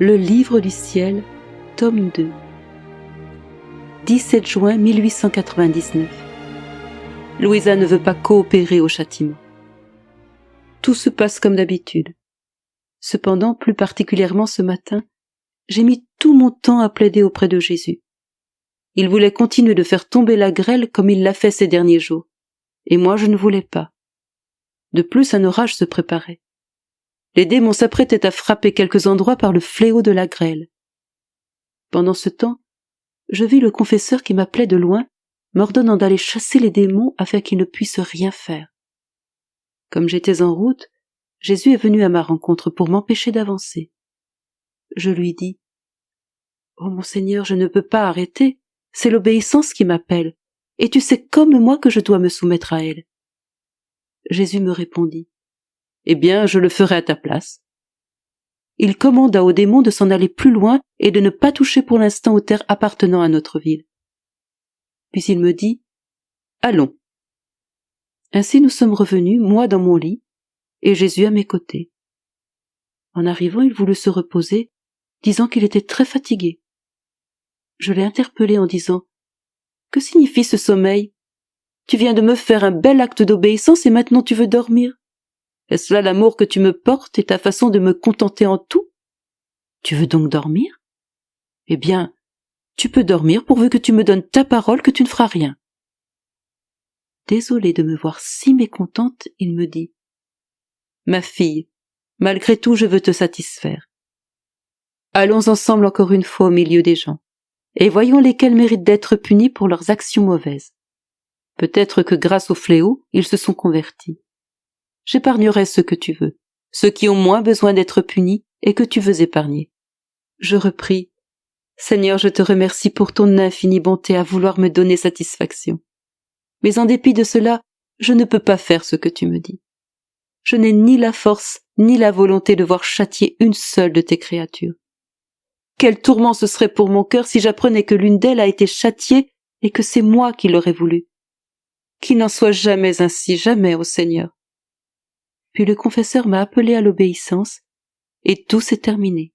Le livre du ciel, tome 2. 17 juin 1899. Louisa ne veut pas coopérer au châtiment. Tout se passe comme d'habitude. Cependant, plus particulièrement ce matin, j'ai mis tout mon temps à plaider auprès de Jésus. Il voulait continuer de faire tomber la grêle comme il l'a fait ces derniers jours, et moi je ne voulais pas. De plus, un orage se préparait. Les démons s'apprêtaient à frapper quelques endroits par le fléau de la grêle. Pendant ce temps, je vis le confesseur qui m'appelait de loin, m'ordonnant d'aller chasser les démons afin qu'ils ne puissent rien faire. Comme j'étais en route, Jésus est venu à ma rencontre pour m'empêcher d'avancer. Je lui dis : « Oh mon Seigneur, je ne peux pas arrêter, c'est l'obéissance qui m'appelle, et tu sais comme moi que je dois me soumettre à elle. » Jésus me répondit : « Eh bien, je le ferai à ta place. » Il commanda aux démons de s'en aller plus loin et de ne pas toucher pour l'instant aux terres appartenant à notre ville. Puis il me dit : « Allons. » Ainsi nous sommes revenus, moi dans mon lit, et Jésus à mes côtés. En arrivant, il voulut se reposer, disant qu'il était très fatigué. Je l'ai interpellé en disant : « Que signifie ce sommeil ? Tu viens de me faire un bel acte d'obéissance et maintenant tu veux dormir. Est-ce là l'amour que tu me portes et ta façon de me contenter en tout ? Tu veux donc dormir ? Eh bien, tu peux dormir pourvu que tu me donnes ta parole que tu ne feras rien. » Désolé de me voir si mécontente, il me dit : « Ma fille, malgré tout je veux te satisfaire. Allons ensemble encore une fois au milieu des gens, et voyons lesquels méritent d'être punis pour leurs actions mauvaises. Peut-être que grâce au fléau, ils se sont convertis. J'épargnerai ceux que tu veux, ceux qui ont moins besoin d'être punis et que tu veux épargner. » Je repris : « Seigneur, je te remercie pour ton infinie bonté à vouloir me donner satisfaction. Mais en dépit de cela, je ne peux pas faire ce que tu me dis. Je n'ai ni la force ni la volonté de voir châtier une seule de tes créatures. Quel tourment ce serait pour mon cœur si j'apprenais que l'une d'elles a été châtiée et que c'est moi qui l'aurais voulu. Qu'il n'en soit jamais ainsi, jamais, ô Seigneur. » Puis le confesseur m'a appelé à l'obéissance, et tout s'est terminé.